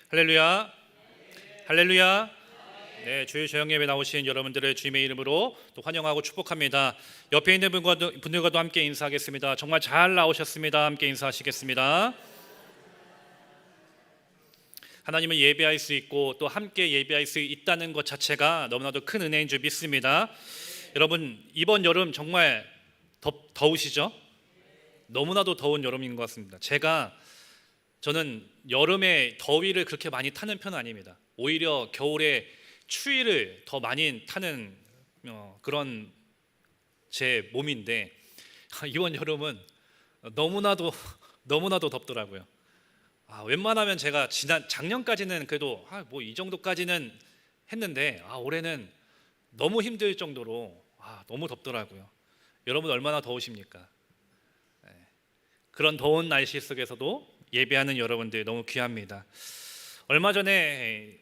할렐루야, 할렐루야. 네, 주일 저녁 예배 나오신 여러분들을 주님의 이름으로 또 환영하고 축복합니다. 옆에 있는 분들과도 함께 인사하겠습니다. 정말 잘 나오셨습니다. 함께 인사하시겠습니다. 하나님을 예배할 수 있고 또 함께 예배할 수 있다는 것 자체가 너무나도 큰 은혜인 줄 믿습니다. 여러분, 이번 여름 정말 더우시죠? 너무나도 더운 여름인 것 같습니다. 저는 여름에 더위를 그렇게 많이 타는 편은 아닙니다. 오히려 겨울에 추위를 더 많이 타는 그런 제 몸인데 이번 여름은 너무나도 덥더라고요. 웬만하면 제가 작년까지는 그래도 뭐 이 정도까지는 했는데 올해는 너무 힘들 정도로 너무 덥더라고요. 여러분 얼마나 더우십니까? 그런 더운 날씨 속에서도 예배하는 여러분들 너무 귀합니다. 얼마 전에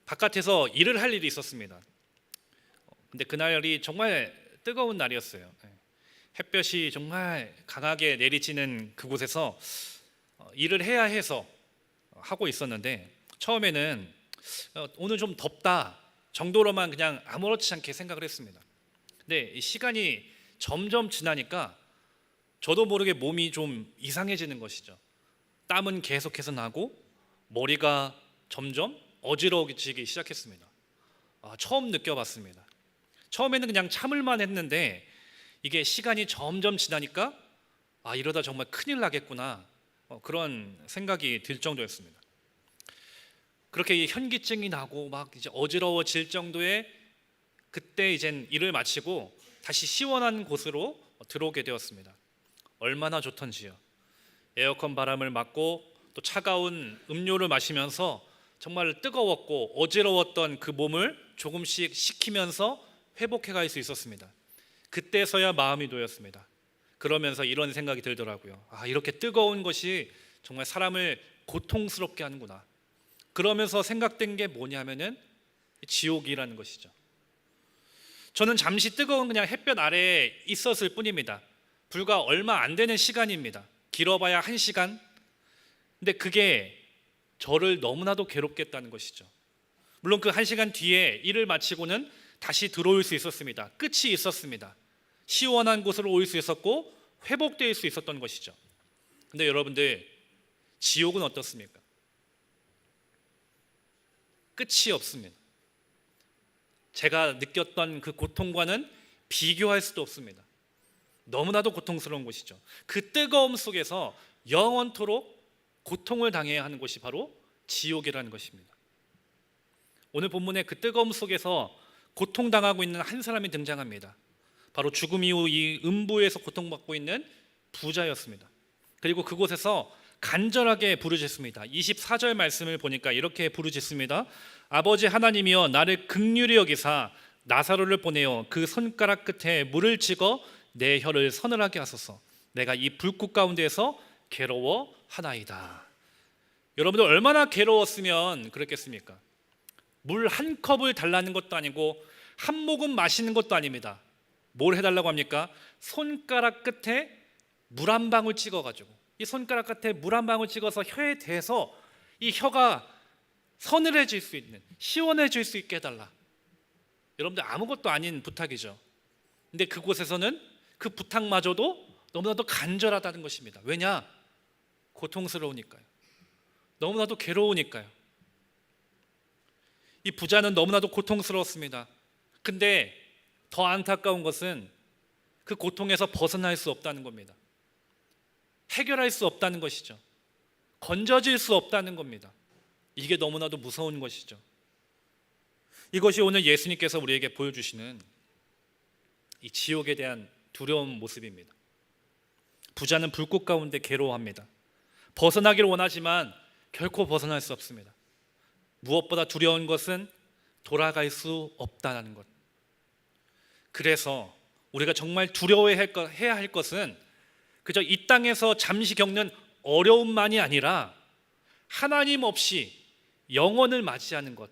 바깥에서 일을 할 일이 있었습니다. 근데 그날이 정말 뜨거운 날이었어요. 햇볕이 정말 강하게 내리쬐는 그곳에서 일을 해야 해서 하고 있었는데 처음에는 오늘 좀 덥다 정도로만 그냥 아무렇지 않게 생각을 했습니다. 근데 시간이 점점 지나니까 저도 모르게 몸이 좀 이상해지는 것이죠. 땀은 계속해서 나고 머리가 점점 어지러워지기 시작했습니다. 처음 느껴봤습니다. 처음에는 그냥 참을만 했는데 이게 시간이 점점 지나니까 이러다 정말 큰일 나겠구나 그런 생각이 들 정도였습니다. 그렇게 현기증이 나고 막 이제 어지러워질 정도의 그때 이젠 일을 마치고 다시 시원한 곳으로 들어오게 되었습니다. 얼마나 좋던지요. 에어컨 바람을 맞고 또 차가운 음료를 마시면서 정말 뜨거웠고 어지러웠던 그 몸을 조금씩 식히면서 회복해 갈 수 있었습니다. 그때서야 마음이 놓였습니다. 그러면서 이런 생각이 들더라고요. 이렇게 뜨거운 것이 정말 사람을 고통스럽게 하는구나. 그러면서 생각된 게 뭐냐면은 지옥이라는 것이죠. 저는 잠시 뜨거운 그냥 햇볕 아래에 있었을 뿐입니다. 불과 얼마 안 되는 시간입니다. 길어봐야 1시간. 근데 그게 저를 너무나도 괴롭게 했다는 것이죠. 물론 그 1시간 뒤에 일을 마치고는 다시 들어올 수 있었습니다. 끝이 있었습니다. 시원한 곳으로 올 수 있었고 회복될 수 있었던 것이죠. 근데 여러분들, 지옥은 어떻습니까? 끝이 없습니다. 제가 느꼈던 그 고통과는 비교할 수도 없습니다. 너무나도 고통스러운 곳이죠. 그 뜨거움 속에서 영원토록 고통을 당해야 하는 곳이 바로 지옥이라는 것입니다. 오늘 본문의 그 뜨거움 속에서 고통당하고 있는 한 사람이 등장합니다. 바로 죽음 이후 이 음부에서 고통받고 있는 부자였습니다. 그리고 그곳에서 간절하게 부르짖습니다. 24절 말씀을 보니까 이렇게 부르짖습니다. 아버지 하나님이여, 나를 긍휼히 여기사 나사로를 보내어 그 손가락 끝에 물을 찍어 내 혀를 서늘하게 하소서. 내가 이 불꽃 가운데에서 괴로워하나이다. 여러분들 얼마나 괴로웠으면 그랬겠습니까? 물 한 컵을 달라는 것도 아니고 한 모금 마시는 것도 아닙니다. 뭘 해달라고 합니까? 손가락 끝에 물 한 방울 찍어가지고 이 손가락 끝에 물 한 방울 찍어서 혀에 대서 이 혀가 서늘해질 수 있는, 시원해질 수 있게 해달라. 여러분들 아무것도 아닌 부탁이죠. 근데 그곳에서는 그 부탁마저도 너무나도 간절하다는 것입니다. 왜냐? 고통스러우니까요. 너무나도 괴로우니까요. 이 부자는 너무나도 고통스러웠습니다. 근데 더 안타까운 것은 그 고통에서 벗어날 수 없다는 겁니다. 해결할 수 없다는 것이죠. 건져질 수 없다는 겁니다. 이게 너무나도 무서운 것이죠. 이것이 오늘 예수님께서 우리에게 보여주시는 이 지옥에 대한 두려운 모습입니다. 부자는 불꽃 가운데 괴로워합니다. 벗어나기를 원하지만 결코 벗어날 수 없습니다. 무엇보다 두려운 것은 돌아갈 수 없다는 것. 그래서 우리가 정말 두려워해야 할 것은 그저 이 땅에서 잠시 겪는 어려움만이 아니라 하나님 없이 영원을 맞이하는 것,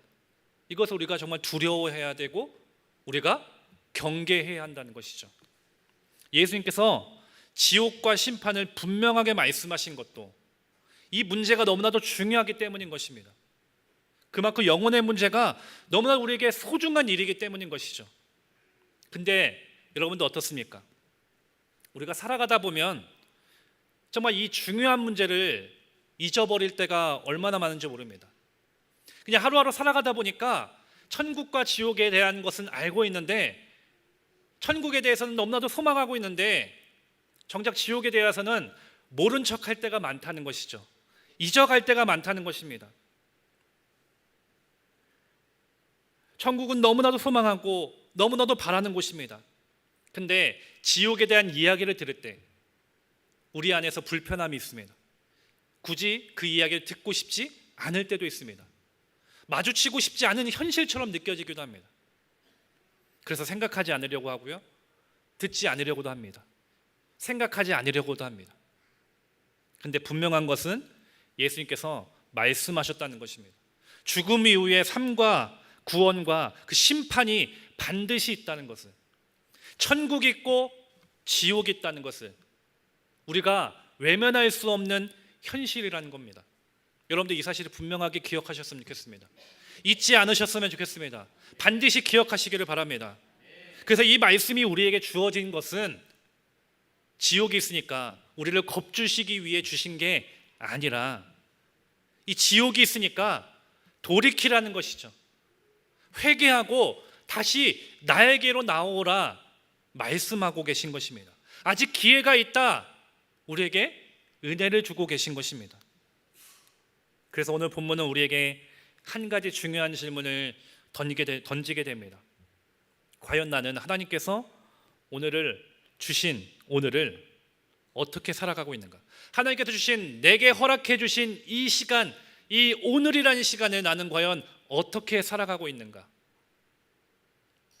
이것을 우리가 정말 두려워해야 되고 우리가 경계해야 한다는 것이죠. 예수님께서 지옥과 심판을 분명하게 말씀하신 것도 이 문제가 너무나도 중요하기 때문인 것입니다. 그만큼 영혼의 문제가 너무나 우리에게 소중한 일이기 때문인 것이죠. 근데 여러분도 어떻습니까? 우리가 살아가다 보면 정말 이 중요한 문제를 잊어버릴 때가 얼마나 많은지 모릅니다. 그냥 하루하루 살아가다 보니까 천국과 지옥에 대한 것은 알고 있는데, 천국에 대해서는 너무나도 소망하고 있는데 정작 지옥에 대해서는 모른 척할 때가 많다는 것이죠. 잊어갈 때가 많다는 것입니다. 천국은 너무나도 소망하고 너무나도 바라는 곳입니다. 근데 지옥에 대한 이야기를 들을 때 우리 안에서 불편함이 있습니다. 굳이 그 이야기를 듣고 싶지 않을 때도 있습니다. 마주치고 싶지 않은 현실처럼 느껴지기도 합니다. 그래서 생각하지 않으려고 하고요, 듣지 않으려고도 합니다. 생각하지 않으려고도 합니다. 근데 분명한 것은 예수님께서 말씀하셨다는 것입니다. 죽음 이후의 삶과 구원과 그 심판이 반드시 있다는 것을, 천국이 있고 지옥이 있다는 것을 우리가 외면할 수 없는 현실이라는 겁니다. 여러분들 이 사실을 분명하게 기억하셨으면 좋겠습니다. 잊지 않으셨으면 좋겠습니다. 반드시 기억하시기를 바랍니다. 그래서 이 말씀이 우리에게 주어진 것은 지옥이 있으니까 우리를 겁주시기 위해 주신 게 아니라, 이 지옥이 있으니까 돌이키라는 것이죠. 회개하고 다시 나에게로 나오라 말씀하고 계신 것입니다. 아직 기회가 있다, 우리에게 은혜를 주고 계신 것입니다. 그래서 오늘 본문은 우리에게 한 가지 중요한 질문을 던지게 됩니다. 과연 나는 하나님께서 주신 오늘을 어떻게 살아가고 있는가? 하나님께서 주신, 내게 허락해 주신 이 시간, 이 오늘이라는 시간을 나는 과연 어떻게 살아가고 있는가?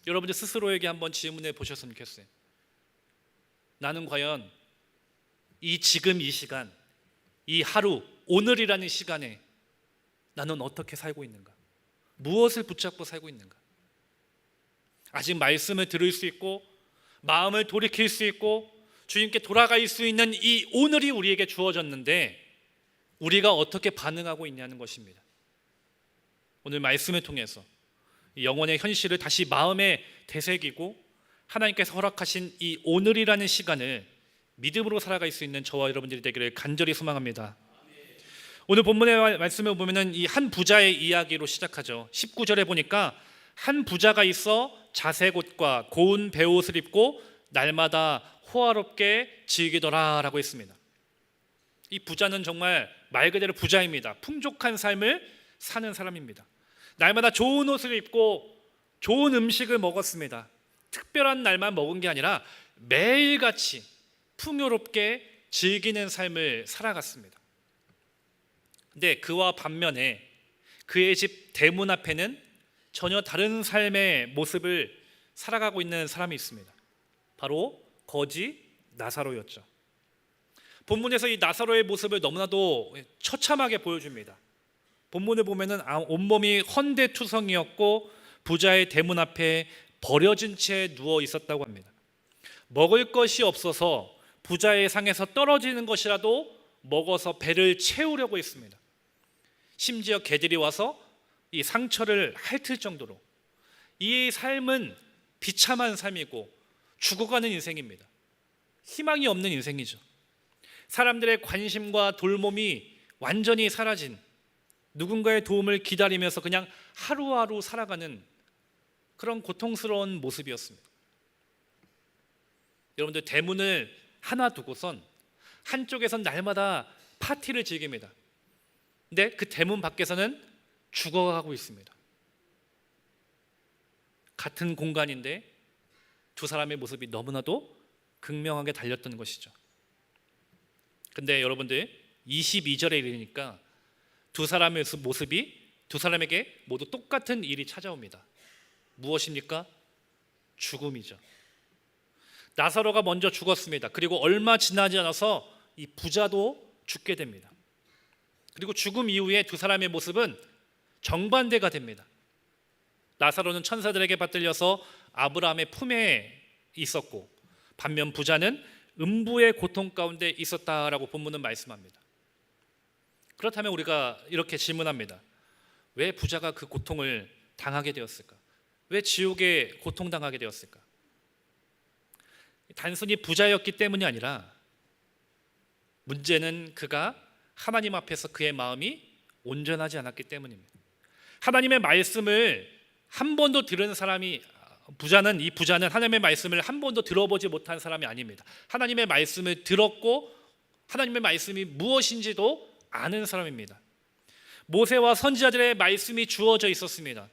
여러분들 스스로에게 한번 질문해 보셨으면 좋겠어요. 나는 과연 지금 이 시간, 이 하루, 오늘이라는 시간에 나는 어떻게 살고 있는가? 무엇을 붙잡고 살고 있는가? 아직 말씀을 들을 수 있고 마음을 돌이킬 수 있고 주님께 돌아갈 수 있는 이 오늘이 우리에게 주어졌는데 우리가 어떻게 반응하고 있냐는 것입니다. 오늘 말씀을 통해서 영혼의 현실을 다시 마음에 되새기고 하나님께서 허락하신 이 오늘이라는 시간을 믿음으로 살아갈 수 있는 저와 여러분들이 되기를 간절히 소망합니다. 오늘 본문의 말씀을 보면은 이 한 부자의 이야기로 시작하죠. 19절에 보니까 한 부자가 있어 자색 옷과 고운 베옷을 입고 날마다 호화롭게 즐기더라라고 했습니다. 이 부자는 정말 말 그대로 부자입니다. 풍족한 삶을 사는 사람입니다. 날마다 좋은 옷을 입고 좋은 음식을 먹었습니다. 특별한 날만 먹은 게 아니라 매일같이 풍요롭게 즐기는 삶을 살아갔습니다. 근데 그와 반면에 그의 집 대문 앞에는 전혀 다른 삶의 모습을 살아가고 있는 사람이 있습니다. 바로 거지 나사로였죠. 본문에서 이 나사로의 모습을 너무나도 처참하게 보여줍니다. 본문을 보면은 온몸이 헌대투성이었고 부자의 대문 앞에 버려진 채 누워 있었다고 합니다. 먹을 것이 없어서 부자의 상에서 떨어지는 것이라도 먹어서 배를 채우려고 했습니다. 심지어 개들이 와서 이 상처를 핥을 정도로 이 삶은 비참한 삶이고 죽어가는 인생입니다. 희망이 없는 인생이죠. 사람들의 관심과 돌봄이 완전히 사라진, 누군가의 도움을 기다리면서 그냥 하루하루 살아가는 그런 고통스러운 모습이었습니다. 여러분들 대문을 하나 두고선 한쪽에선 날마다 파티를 즐깁니다. 근데 그 대문 밖에서는 죽어가고 있습니다. 같은 공간인데 두 사람의 모습이 너무나도 극명하게 달렸던 것이죠. 근데 여러분들 22절에 이르니까 두 사람의 모습이 두 사람에게 모두 똑같은 일이 찾아옵니다. 무엇입니까? 죽음이죠. 나사로가 먼저 죽었습니다. 그리고 얼마 지나지 않아서 이 부자도 죽게 됩니다. 그리고 죽음 이후에 두 사람의 모습은 정반대가 됩니다. 나사로는 천사들에게 받들려서 아브라함의 품에 있었고 반면 부자는 음부의 고통 가운데 있었다라고 본문은 말씀합니다. 그렇다면 우리가 이렇게 질문합니다. 왜 부자가 그 고통을 당하게 되었을까? 왜 지옥에 고통당하게 되었을까? 단순히 부자였기 때문이 아니라 문제는 그가 하나님 앞에서 그의 마음이 온전하지 않았기 때문입니다. 하나님의 말씀을 한 번도 들은 사람이 이 부자는 하나님의 말씀을 한 번도 들어보지 못한 사람이 아닙니다. 하나님의 말씀을 들었고 하나님의 말씀이 무엇인지도 아는 사람입니다. 모세와 선지자들의 말씀이 주어져 있었습니다.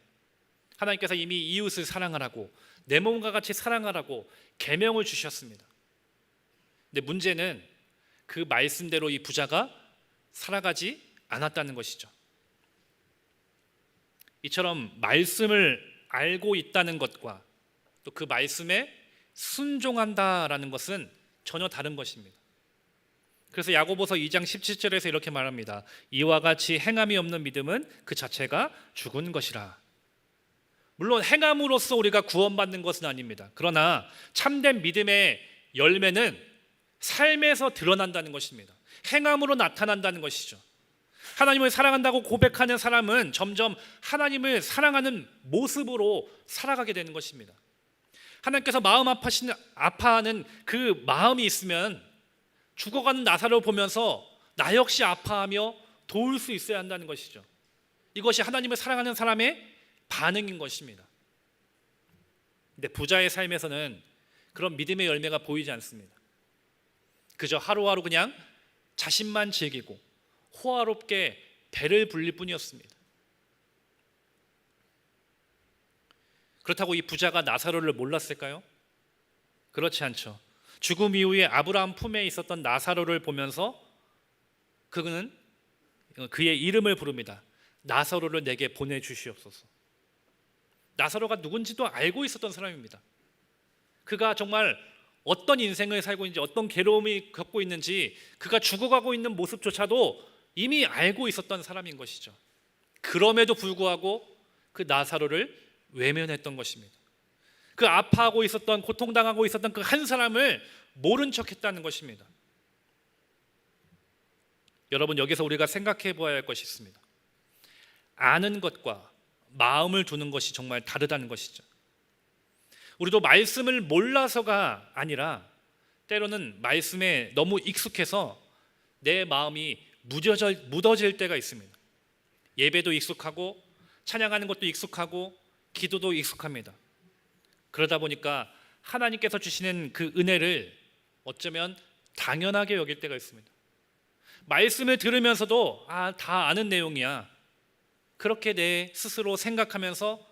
하나님께서 이미 이웃을 사랑하라고, 내 몸과 같이 사랑하라고 계명을 주셨습니다. 근데 문제는 그 말씀대로 이 부자가 살아가지 않았다는 것이죠. 이처럼 말씀을 알고 있다는 것과 또 그 말씀에 순종한다라는 것은 전혀 다른 것입니다. 그래서 야고보서 2장 17절에서 이렇게 말합니다. 이와 같이 행함이 없는 믿음은 그 자체가 죽은 것이라. 물론 행함으로써 우리가 구원받는 것은 아닙니다. 그러나 참된 믿음의 열매는 삶에서 드러난다는 것입니다. 행함으로 나타난다는 것이죠. 하나님을 사랑한다고 고백하는 사람은 점점 하나님을 사랑하는 모습으로 살아가게 되는 것입니다. 하나님께서 마음 아파하는 그 마음이 있으면 죽어가는 나사로를 보면서 나 역시 아파하며 도울 수 있어야 한다는 것이죠. 이것이 하나님을 사랑하는 사람의 반응인 것입니다. 근데 부자의 삶에서는 그런 믿음의 열매가 보이지 않습니다. 그저 하루하루 그냥 자신만 즐기고 호화롭게 배를 불릴 뿐이었습니다. 그렇다고 이 부자가 나사로를 몰랐을까요? 그렇지 않죠. 죽음 이후에 아브라함 품에 있었던 나사로를 보면서 그는 그의 이름을 부릅니다. 나사로를 내게 보내주시옵소서. 나사로가 누군지도 알고 있었던 사람입니다. 그가 정말 어떤 인생을 살고 있는지, 어떤 괴로움이 겪고 있는지, 그가 죽어가고 있는 모습조차도 이미 알고 있었던 사람인 것이죠. 그럼에도 불구하고 그 나사로를 외면했던 것입니다. 그 아파하고 있었던, 고통당하고 있었던 그 한 사람을 모른 척했다는 것입니다. 여러분, 여기서 우리가 생각해 보아야 할 것이 있습니다. 아는 것과 마음을 두는 것이 정말 다르다는 것이죠. 우리도 말씀을 몰라서가 아니라 때로는 말씀에 너무 익숙해서 내 마음이 묻어질 때가 있습니다. 예배도 익숙하고 찬양하는 것도 익숙하고 기도도 익숙합니다. 그러다 보니까 하나님께서 주시는 그 은혜를 어쩌면 당연하게 여길 때가 있습니다. 말씀을 들으면서도 다 아는 내용이야, 그렇게 내 스스로 생각하면서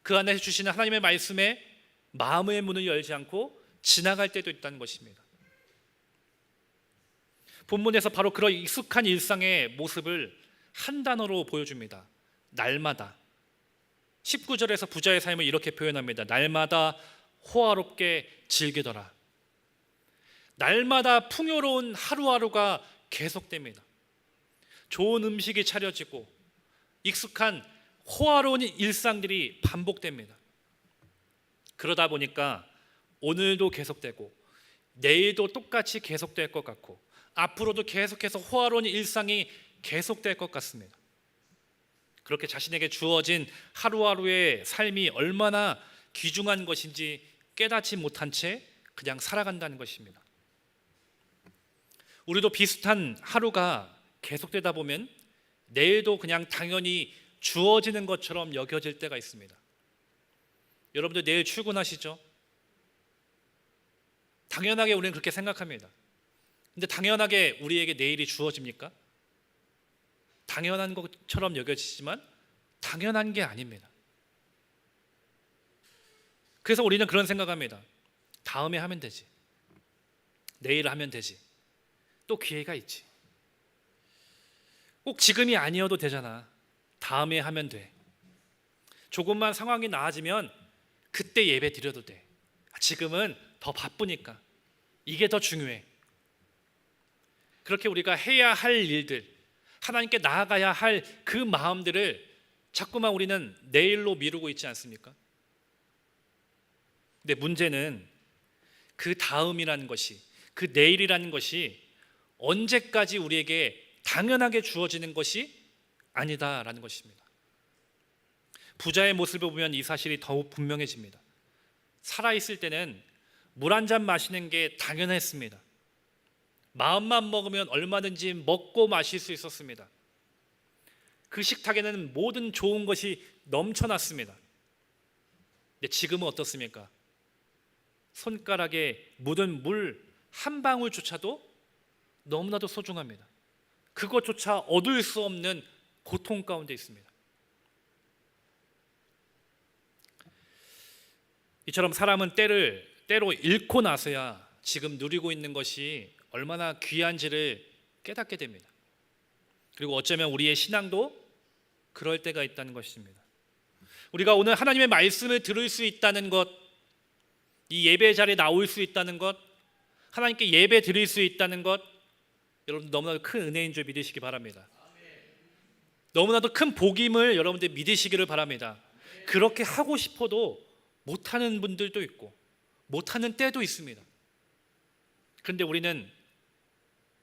그 안에서 주시는 하나님의 말씀에 마음의 문을 열지 않고 지나갈 때도 있다는 것입니다. 본문에서 바로 그런 익숙한 일상의 모습을 한 단어로 보여줍니다. 날마다. 19절에서 부자의 삶을 이렇게 표현합니다. 날마다 호화롭게 즐기더라. 날마다 풍요로운 하루하루가 계속됩니다. 좋은 음식이 차려지고 익숙한 호화로운 일상들이 반복됩니다. 그러다 보니까 오늘도 계속되고 내일도 똑같이 계속될 것 같고 앞으로도 계속해서 호화로운 일상이 계속될 것 같습니다. 그렇게 자신에게 주어진 하루하루의 삶이 얼마나 귀중한 것인지 깨닫지 못한 채 그냥 살아간다는 것입니다. 우리도 비슷한 하루가 계속되다 보면 내일도 그냥 당연히 주어지는 것처럼 여겨질 때가 있습니다. 여러분들 내일 출근하시죠? 당연하게 우리는 그렇게 생각합니다. 근데 당연하게 우리에게 내일이 주어집니까? 당연한 것처럼 여겨지지만 당연한 게 아닙니다. 그래서 우리는 그런 생각합니다. 다음에 하면 되지, 내일 하면 되지, 또 기회가 있지, 꼭 지금이 아니어도 되잖아, 다음에 하면 돼, 조금만 상황이 나아지면 그때 예배 드려도 돼, 지금은 더 바쁘니까 이게 더 중요해. 그렇게 우리가 해야 할 일들, 하나님께 나아가야 할 그 마음들을 자꾸만 우리는 내일로 미루고 있지 않습니까? 근데 문제는 그 다음이라는 것이, 그 내일이라는 것이 언제까지 우리에게 당연하게 주어지는 것이 아니다라는 것입니다. 부자의 모습을 보면 이 사실이 더욱 분명해집니다. 살아있을 때는 물 한 잔 마시는 게 당연했습니다. 마음만 먹으면 얼마든지 먹고 마실 수 있었습니다. 그 식탁에는 모든 좋은 것이 넘쳐났습니다. 근데 지금은 어떻습니까? 손가락에 묻은 물 한 방울조차도 너무나도 소중합니다. 그것조차 얻을 수 없는 고통 가운데 있습니다. 이처럼 사람은 때로 잃고 나서야 지금 누리고 있는 것이 얼마나 귀한지를 깨닫게 됩니다. 그리고 어쩌면 우리의 신앙도 그럴 때가 있다는 것입니다. 우리가 오늘 하나님의 말씀을 들을 수 있다는 것, 이 예배 자리에 나올 수 있다는 것, 하나님께 예배 드릴 수 있다는 것, 여러분 너무나도 큰 은혜인 줄 믿으시기 바랍니다. 너무나도 큰 복임을 여러분들 믿으시기를 바랍니다. 그렇게 하고 싶어도 못하는 분들도 있고 못하는 때도 있습니다. 그런데 우리는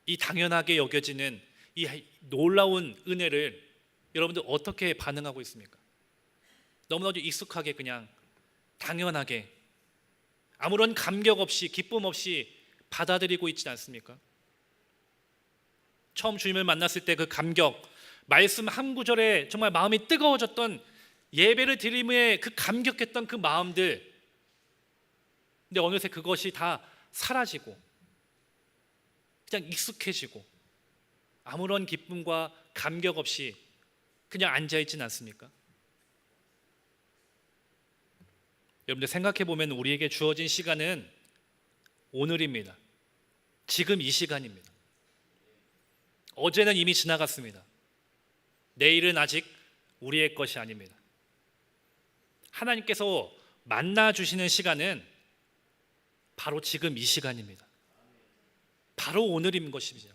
이 당연하게 여겨지는 이 놀라운 은혜를 여러분들 어떻게 반응하고 있습니까? 너무나도 익숙하게 그냥 당연하게 아무런 감격 없이 기쁨 없이 받아들이고 있지 않습니까? 처음 주님을 만났을 때 그 감격, 말씀 한 구절에 정말 마음이 뜨거워졌던 예배를 드림에 그 감격했던 그 마음들, 근데 어느새 그것이 다 사라지고 그냥 익숙해지고 아무런 기쁨과 감격 없이 그냥 앉아있진 않습니까? 여러분들 생각해보면 우리에게 주어진 시간은 오늘입니다. 지금 이 시간입니다. 어제는 이미 지나갔습니다. 내일은 아직 우리의 것이 아닙니다. 하나님께서 만나주시는 시간은 바로 지금 이 시간입니다. 바로 오늘인 것입니다.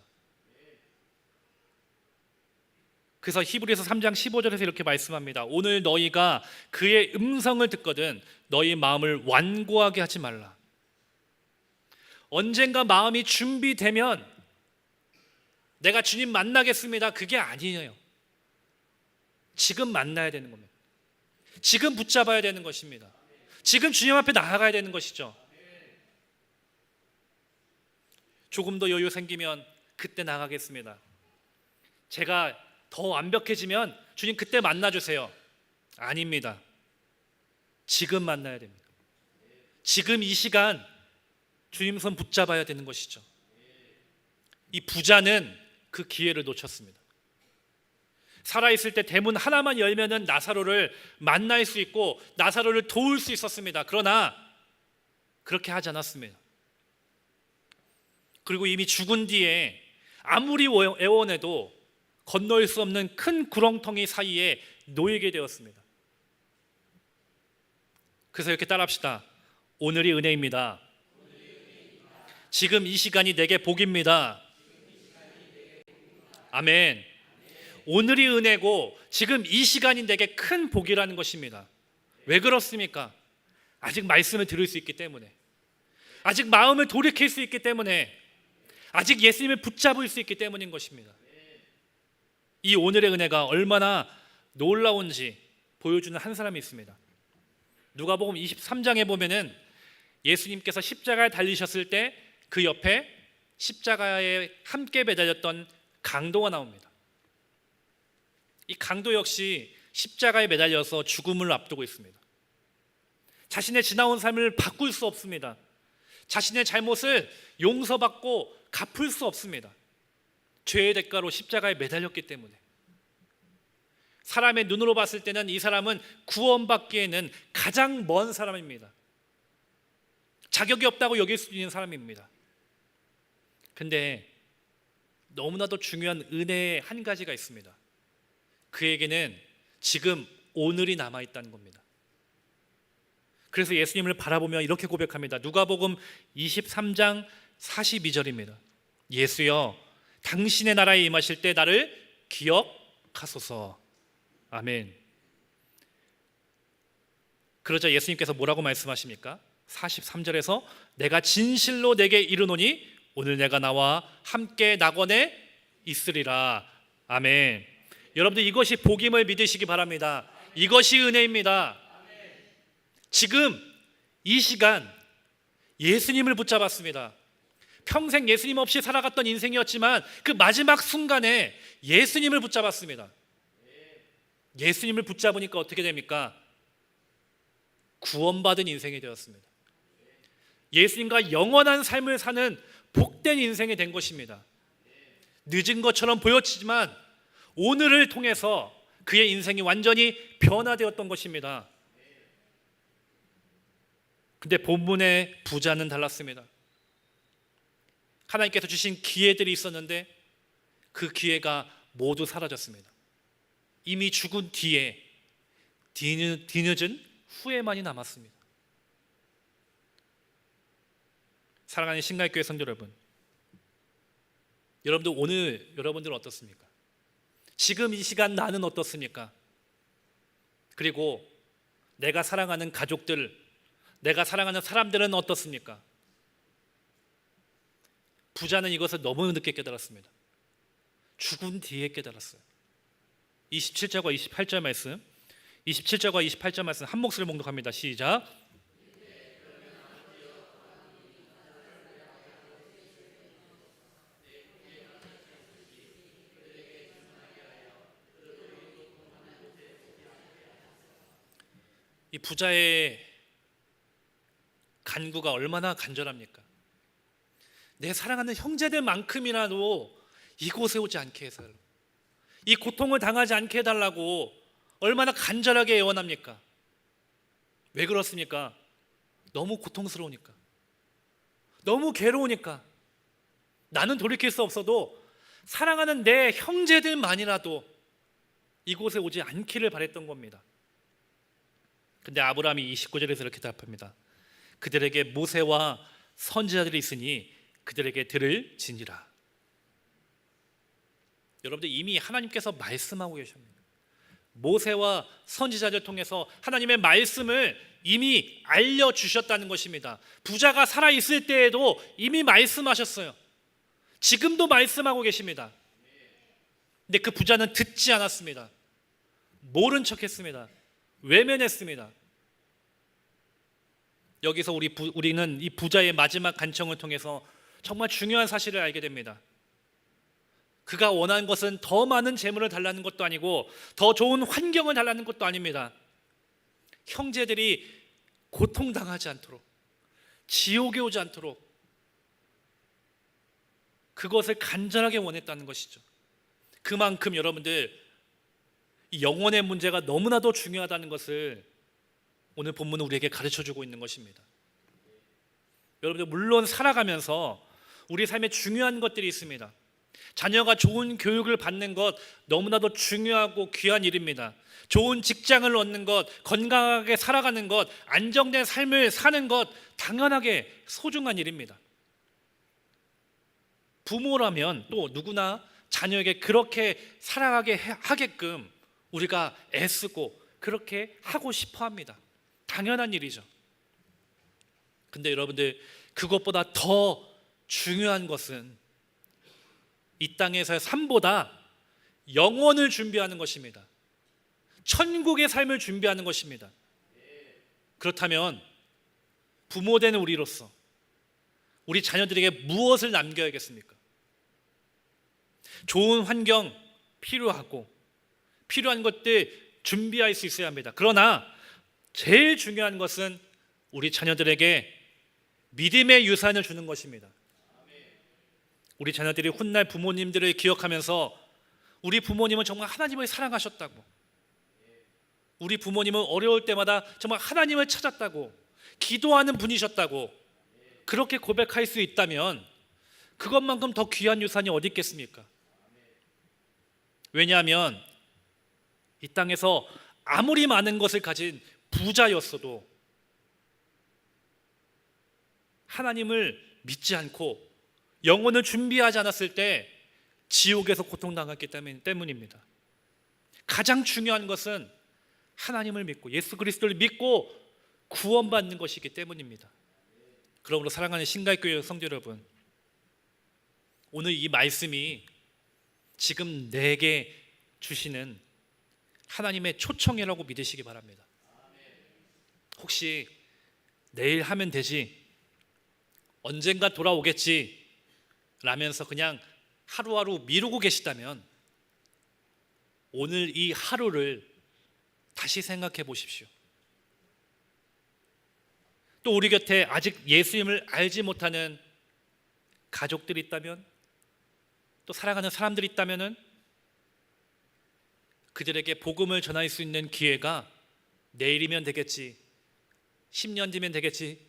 그래서 히브리서 3장 15절에서 이렇게 말씀합니다. 오늘 너희가 그의 음성을 듣거든 너희 마음을 완고하게 하지 말라. 언젠가 마음이 준비되면 내가 주님 만나겠습니다. 그게 아니에요. 지금 만나야 되는 겁니다. 지금 붙잡아야 되는 것입니다. 지금 주님 앞에 나아가야 되는 것이죠. 조금 더 여유 생기면 그때 나가겠습니다. 제가 더 완벽해지면 주님 그때 만나주세요. 아닙니다. 지금 만나야 됩니다. 지금 이 시간 주님 손 붙잡아야 되는 것이죠. 이 부자는 그 기회를 놓쳤습니다. 살아있을 때 대문 하나만 열면은 나사로를 만날 수 있고 나사로를 도울 수 있었습니다. 그러나 그렇게 하지 않았습니다. 그리고 이미 죽은 뒤에 아무리 애원해도 건널 수 없는 큰 구렁텅이 사이에 놓이게 되었습니다. 그래서 이렇게 따라합시다. 오늘이 은혜입니다. 지금 이 시간이 내게 복입니다. 아멘. 오늘이 은혜고 지금 이 시간이 내게 큰 복이라는 것입니다. 왜 그렇습니까? 아직 말씀을 들을 수 있기 때문에, 아직 마음을 돌이킬 수 있기 때문에, 아직 예수님을 붙잡을 수 있기 때문인 것입니다. 이 오늘의 은혜가 얼마나 놀라운지 보여주는 한 사람이 있습니다. 누가복음 23장에 보면은 예수님께서 십자가에 달리셨을 때 그 옆에 십자가에 함께 매달렸던 강도가 나옵니다. 이 강도 역시 십자가에 매달려서 죽음을 앞두고 있습니다. 자신의 지나온 삶을 바꿀 수 없습니다. 자신의 잘못을 용서받고 갚을 수 없습니다. 죄의 대가로 십자가에 매달렸기 때문에. 사람의 눈으로 봤을 때는 이 사람은 구원받기에는 가장 먼 사람입니다. 자격이 없다고 여길 수 있는 사람입니다. 근데 너무나도 중요한 은혜의 한 가지가 있습니다. 그에게는 지금 오늘이 남아있다는 겁니다. 그래서 예수님을 바라보며 이렇게 고백합니다. 누가복음 23장 42절입니다. 예수여 당신의 나라에 임하실 때 나를 기억하소서. 아멘. 그러자 예수님께서 뭐라고 말씀하십니까? 43절에서 내가 진실로 내게 이르노니 오늘 내가 나와 함께 낙원에 있으리라. 아멘. 여러분들 이것이 복임을 믿으시기 바랍니다. 이것이 은혜입니다. 지금 이 시간 예수님을 붙잡았습니다. 평생 예수님 없이 살아갔던 인생이었지만 그 마지막 순간에 예수님을 붙잡았습니다. 예수님을 붙잡으니까 어떻게 됩니까? 구원받은 인생이 되었습니다. 예수님과 영원한 삶을 사는 복된 인생이 된 것입니다. 늦은 것처럼 보였지만 오늘을 통해서 그의 인생이 완전히 변화되었던 것입니다. 근데 본문의 부자는 달랐습니다. 하나님께서 주신 기회들이 있었는데 그 기회가 모두 사라졌습니다. 이미 죽은 뒤에 뒤늦은 후회만이 남았습니다. 사랑하는 신갈교회 성도 여러분, 여러분들 오늘 여러분들은 어떻습니까? 지금 이 시간 나는 어떻습니까? 그리고 내가 사랑하는 가족들, 내가 사랑하는 사람들은 어떻습니까? 부자는 이것을 너무 늦게 깨달았습니다. 죽은 뒤에 깨달았어요. 27절과 28절 말씀, 27절과 28절 말씀 한 목소리 봉독합니다. 시작. 이 부자의 간구가 얼마나 간절합니까? 내 사랑하는 형제들만큼이라도 이곳에 오지 않게 해서요. 이 고통을 당하지 않게 해달라고 얼마나 간절하게 애원합니까? 왜 그렇습니까? 너무 고통스러우니까, 너무 괴로우니까. 나는 돌이킬 수 없어도 사랑하는 내 형제들만이라도 이곳에 오지 않기를 바랬던 겁니다. 근데 아브라함이 29절에서 이렇게 답합니다. 그들에게 모세와 선지자들이 있으니 그들에게 들을 지니라. 여러분들 이미 하나님께서 말씀하고 계십니다. 모세와 선지자들 통해서 하나님의 말씀을 이미 알려주셨다는 것입니다. 부자가 살아있을 때에도 이미 말씀하셨어요. 지금도 말씀하고 계십니다. 근데 그 부자는 듣지 않았습니다. 모른 척했습니다. 외면했습니다. 여기서 우리는 이 부자의 마지막 간청을 통해서 정말 중요한 사실을 알게 됩니다. 그가 원하는 것은 더 많은 재물을 달라는 것도 아니고 더 좋은 환경을 달라는 것도 아닙니다. 형제들이 고통당하지 않도록, 지옥에 오지 않도록 그것을 간절하게 원했다는 것이죠. 그만큼 여러분들 이 영혼의 문제가 너무나도 중요하다는 것을 오늘 본문은 우리에게 가르쳐주고 있는 것입니다. 여러분들 물론 살아가면서 우리 삶에 중요한 것들이 있습니다. 자녀가 좋은 교육을 받는 것 너무나도 중요하고 귀한 일입니다. 좋은 직장을 얻는 것, 건강하게 살아가는 것, 안정된 삶을 사는 것 당연하게 소중한 일입니다. 부모라면 또 누구나 자녀에게 그렇게 살아가게 하게끔 우리가 애쓰고 그렇게 하고 싶어 합니다. 당연한 일이죠. 근데 여러분들 그것보다 더 중요한 것은 이 땅에서의 삶보다 영원을 준비하는 것입니다. 천국의 삶을 준비하는 것입니다. 그렇다면 부모된 우리로서 우리 자녀들에게 무엇을 남겨야겠습니까? 좋은 환경 필요하고 필요한 것들 준비할 수 있어야 합니다. 그러나 제일 중요한 것은 우리 자녀들에게 믿음의 유산을 주는 것입니다. 우리 자녀들이 훗날 부모님들을 기억하면서 우리 부모님은 정말 하나님을 사랑하셨다고, 우리 부모님은 어려울 때마다 정말 하나님을 찾았다고, 기도하는 분이셨다고 그렇게 고백할 수 있다면 그것만큼 더 귀한 유산이 어디 있겠습니까? 왜냐하면 이 땅에서 아무리 많은 것을 가진 부자였어도 하나님을 믿지 않고 영혼을 준비하지 않았을 때 지옥에서 고통당했기 때문입니다. 가장 중요한 것은 하나님을 믿고 예수 그리스도를 믿고 구원받는 것이기 때문입니다. 그러므로 사랑하는 신갈교회 성도 여러분, 오늘 이 말씀이 지금 내게 주시는 하나님의 초청이라고 믿으시기 바랍니다. 혹시 내일 하면 되지, 언젠가 돌아오겠지 라면서 그냥 하루하루 미루고 계시다면 오늘 이 하루를 다시 생각해 보십시오. 또 우리 곁에 아직 예수님을 알지 못하는 가족들이 있다면, 또 사랑하는 사람들이 있다면 그들에게 복음을 전할 수 있는 기회가 내일이면 되겠지, 10년 뒤면 되겠지,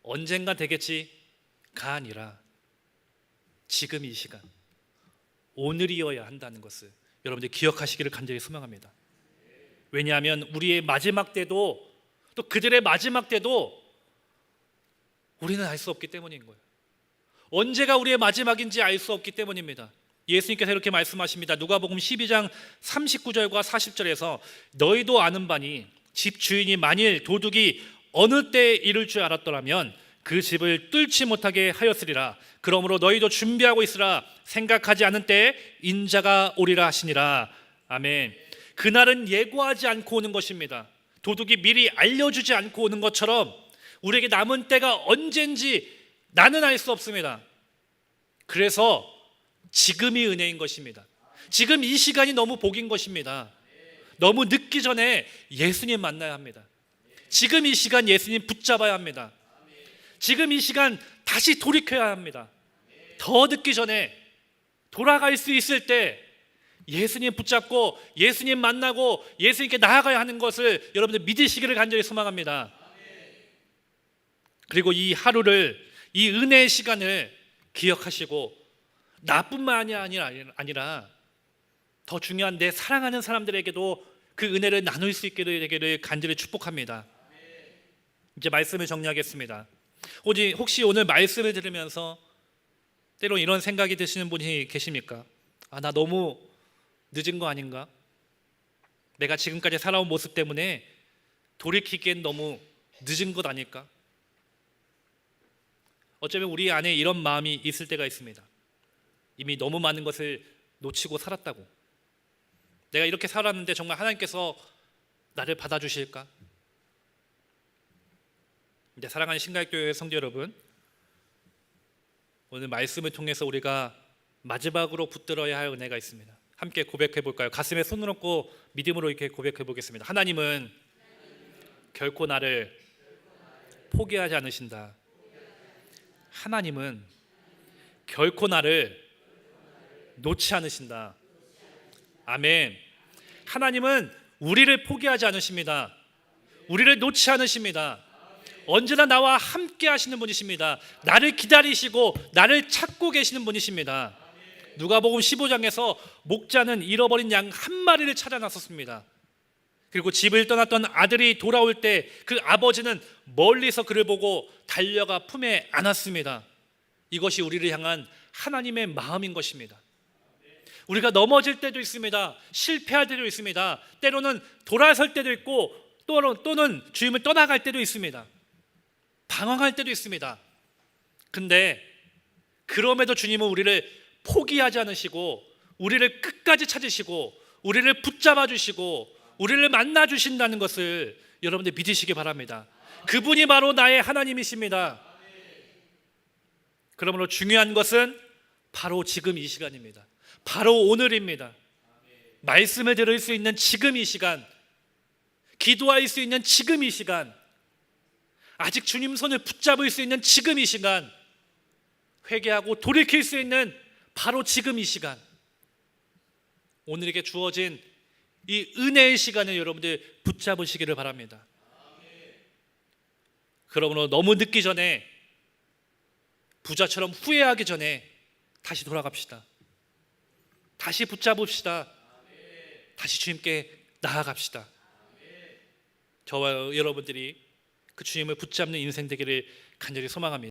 언젠가 되겠지가 아니라 지금 이 시간, 오늘이어야 한다는 것을 여러분들 기억하시기를 간절히 소망합니다. 왜냐하면 우리의 마지막 때도, 또 그들의 마지막 때도 우리는 알 수 없기 때문인 거예요. 언제가 우리의 마지막인지 알 수 없기 때문입니다. 예수님께서 이렇게 말씀하십니다. 누가복음 12장 39절과 40절에서 너희도 아는 바니 집 주인이 만일 도둑이 어느 때에 이를 줄 알았더라면 그 집을 뚫지 못하게 하였으리라. 그러므로 너희도 준비하고 있으라. 생각하지 않은 때에 인자가 오리라 하시니라. 아멘. 그날은 예고하지 않고 오는 것입니다. 도둑이 미리 알려주지 않고 오는 것처럼 우리에게 남은 때가 언젠지 나는 알 수 없습니다. 그래서 지금이 은혜인 것입니다. 지금 이 시간이 너무 복인 것입니다. 너무 늦기 전에 예수님 만나야 합니다. 지금 이 시간 예수님 붙잡아야 합니다. 지금 이 시간 다시 돌이켜야 합니다. 더 늦기 전에, 돌아갈 수 있을 때 예수님 붙잡고 예수님 만나고 예수님께 나아가야 하는 것을 여러분들 믿으시기를 간절히 소망합니다. 그리고 이 하루를, 이 은혜의 시간을 기억하시고 나뿐만이 아니라 더 중요한 내 사랑하는 사람들에게도 그 은혜를 나눌 수 있게 되기를 간절히 축복합니다. 이제 말씀을 정리하겠습니다. 혹시 오늘 말씀을 들으면서 때로 이런 생각이 드시는 분이 계십니까? 나 너무 늦은 거 아닌가? 내가 지금까지 살아온 모습 때문에 돌이키기엔 너무 늦은 것 아닐까? 어쩌면 우리 안에 이런 마음이 있을 때가 있습니다. 이미 너무 많은 것을 놓치고 살았다고. 내가 이렇게 살았는데 정말 하나님께서 나를 받아주실까? 이제 사랑하는 신갈교회 성도 여러분, 오늘 말씀을 통해서 우리가 마지막으로 붙들어야 할 은혜가 있습니다. 함께 고백해 볼까요? 가슴에 손을 얹고 믿음으로 이렇게 고백해 보겠습니다. 하나님은 결코 나를 포기하지 않으신다. 하나님은 결코 나를 놓지 않으신다. 아멘. 하나님은 우리를 포기하지 않으십니다. 우리를 놓지 않으십니다. 언제나 나와 함께 하시는 분이십니다. 나를 기다리시고 나를 찾고 계시는 분이십니다. 누가복음 15장에서 목자는 잃어버린 양 한 마리를 찾아 나섰습니다. 그리고 집을 떠났던 아들이 돌아올 때 그 아버지는 멀리서 그를 보고 달려가 품에 안았습니다. 이것이 우리를 향한 하나님의 마음인 것입니다. 우리가 넘어질 때도 있습니다. 실패할 때도 있습니다. 때로는 돌아설 때도 있고 또는 주님을 떠나갈 때도 있습니다. 방황할 때도 있습니다. 근데 그럼에도 주님은 우리를 포기하지 않으시고 우리를 끝까지 찾으시고 우리를 붙잡아 주시고 우리를 만나 주신다는 것을 여러분들 믿으시기 바랍니다. 그분이 바로 나의 하나님이십니다. 그러므로 중요한 것은 바로 지금 이 시간입니다. 바로 오늘입니다. 말씀을 들을 수 있는 지금 이 시간, 기도할 수 있는 지금 이 시간, 아직 주님 손을 붙잡을 수 있는 지금 이 시간, 회개하고 돌이킬 수 있는 바로 지금 이 시간, 오늘에게 주어진 이 은혜의 시간을 여러분들 붙잡으시기를 바랍니다. 그러므로 너무 늦기 전에, 부자처럼 후회하기 전에 다시 돌아갑시다. 다시 붙잡읍시다. 다시 주님께 나아갑시다. 저와 여러분들이 그 주님을 붙잡는 인생 되기를 간절히 소망합니다.